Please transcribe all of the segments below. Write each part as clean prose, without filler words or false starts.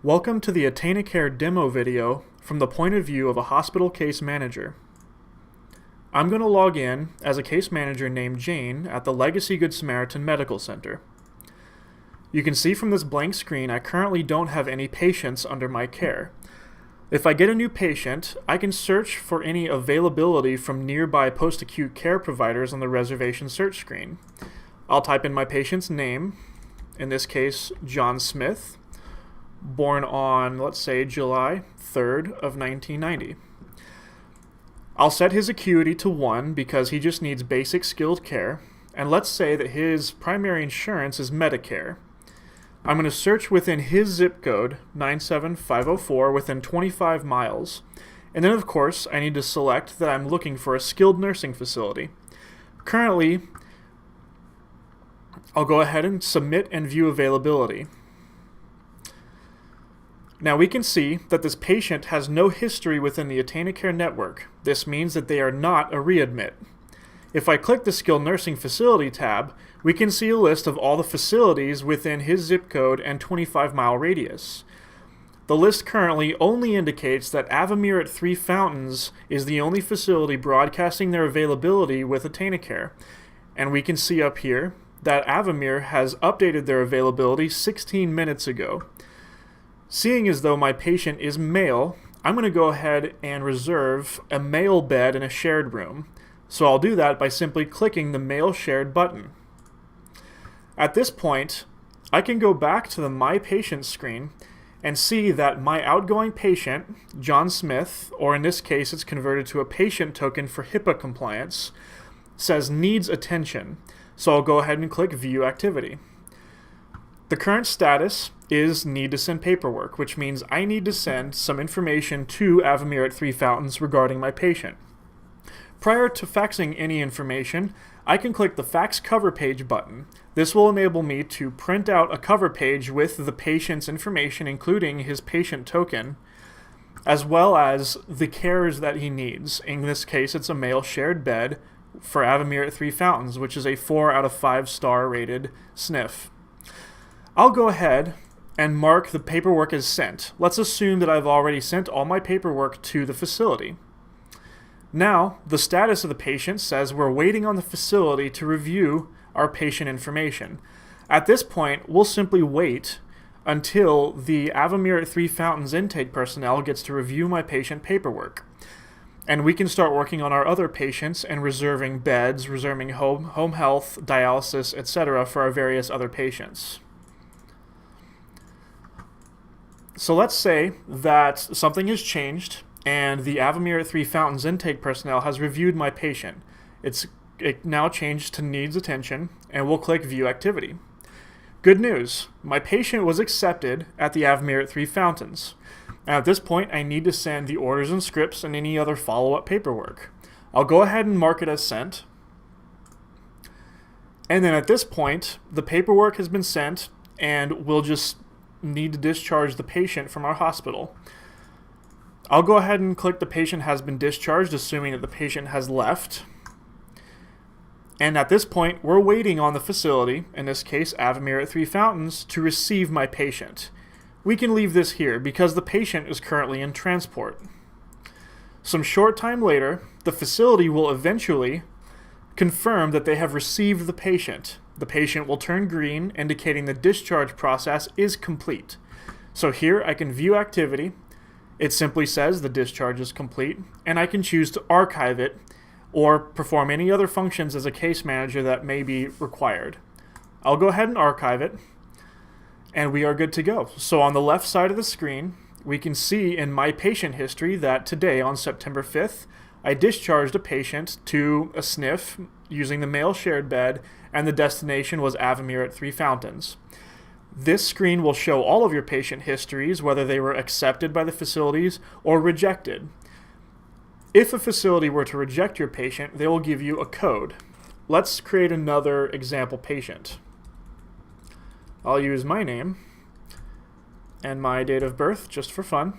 Welcome to the AttainaCare demo video from the point of view of a hospital case manager. I'm going to log in as a case manager named Jane at the Legacy Good Samaritan Medical Center. You can see from this blank screen I currently don't have any patients under my care. If I get a new patient, I can search for any availability from nearby post-acute care providers on the reservation search screen. I'll type in my patient's name, in this case John Smith, born on, let's say, July 3rd of 1990. I'll set his acuity to 1 because he just needs basic skilled care, and let's say that his primary insurance is Medicare. I'm going to search within his zip code, 97504, within 25 miles. And then, of course, I need to select that I'm looking for a skilled nursing facility. Currently, I'll go ahead and submit and view availability. Now we can see that this patient has no history within the AttainaCare network. This means that they are not a readmit. If I click the Skilled Nursing Facility tab, we can see a list of all the facilities within his zip code and 25-mile radius. The list currently only indicates that Avamere at Three Fountains is the only facility broadcasting their availability with AttainaCare. And we can see up here that Avamere has updated their availability 16 minutes ago. Seeing as though my patient is male, I'm going to go ahead and reserve a male bed in a shared room. So I'll do that by simply clicking the male shared button. At this point, I can go back to the My Patient screen and see that my outgoing patient, John Smith, or in this case it's converted to a patient token for HIPAA compliance, says needs attention. So I'll go ahead and click View Activity. The current status is need to send paperwork, which means I need to send some information to Avamere at Three Fountains regarding my patient. Prior to faxing any information, I can click the Fax Cover Page button. This will enable me to print out a cover page with the patient's information, including his patient token, as well as the cares that he needs. In this case, it's a male shared bed for Avamere at Three Fountains, which is a 4 out of 5 star rated SNF. I'll go ahead and mark the paperwork as sent. Let's assume that I've already sent all my paperwork to the facility. Now, the status of the patient says we're waiting on the facility to review our patient information. At this point, we'll simply wait until the Avamere at Three Fountains intake personnel gets to review my patient paperwork. And we can start working on our other patients and reserving beds, reserving home health, dialysis, etc. for our various other patients. So let's say that something has changed and the Avamere at Three Fountains intake personnel has reviewed my patient. It now changed to needs attention, and we'll click View Activity. Good news, my patient was accepted at the Avamere at Three Fountains. Now at this point I need to send the orders and scripts and any other follow-up paperwork. I'll go ahead and mark it as sent. And then at this point the paperwork has been sent and we'll just need to discharge the patient from our hospital. I'll go ahead and click the patient has been discharged, assuming that the patient has left. And at this point, we're waiting on the facility, in this case Avamere at Three Fountains, to receive my patient. We can leave this here because the patient is currently in transport. Some short time later, the facility will eventually confirm that they have received the patient. The patient will turn green, indicating the discharge process is complete. So here I can view activity. It simply says the discharge is complete, and I can choose to archive it or perform any other functions as a case manager that may be required. I'll go ahead and archive it, and we are good to go. So on the left side of the screen, we can see in my patient history that today, on September 5th, I discharged a patient to a SNF using the male shared bed, and the destination was Avamere at Three Fountains. This screen will show all of your patient histories, whether they were accepted by the facilities or rejected. If a facility were to reject your patient, they will give you a code. Let's create another example patient. I'll use my name and my date of birth just for fun.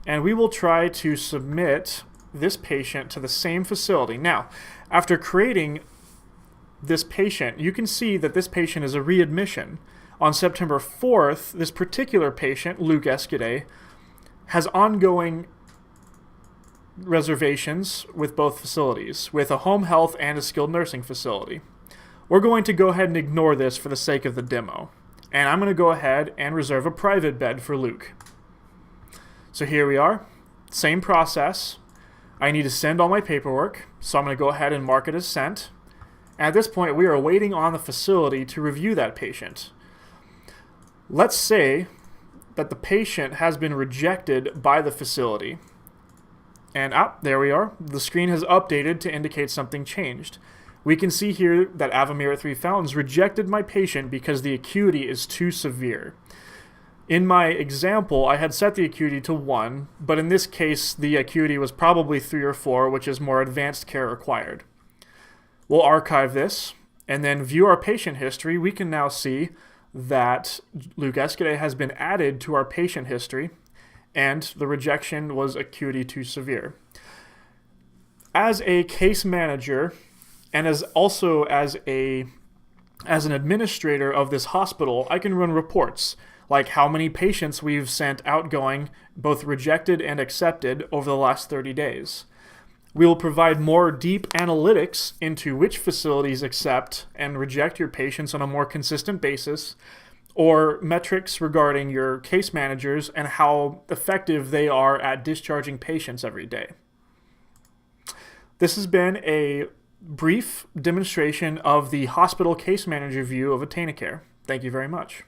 And we will try to submit this patient to the same facility. Now, after creating this patient, you can see that this patient is a readmission. On September 4th, this particular patient, Luke Escudé, has ongoing reservations with both facilities, with a home health and a skilled nursing facility. We're going to go ahead and ignore this for the sake of the demo. And I'm going to go ahead and reserve a private bed for Luke. So here we are. Same process. I need to send all my paperwork, so I'm going to go ahead and mark it as sent. At this point, we are waiting on the facility to review that patient. Let's say that the patient has been rejected by the facility. And there we are. The screen has updated to indicate something changed. We can see here that Avamere at 3 Fountains rejected my patient because the acuity is too severe. In my example, I had set the acuity to 1, but in this case, the acuity was probably 3 or 4, which is more advanced care required. We'll archive this, and then view our patient history. We can now see that Luke Escudé has been added to our patient history, and the rejection was acuity too severe. As a case manager, and as an administrator of this hospital, I can run reports, like how many patients we've sent outgoing, both rejected and accepted, over the last 30 days. We will provide more deep analytics into which facilities accept and reject your patients on a more consistent basis, or metrics regarding your case managers and how effective they are at discharging patients every day. This has been a brief demonstration of the hospital case manager view of AttainaCare. Thank you very much.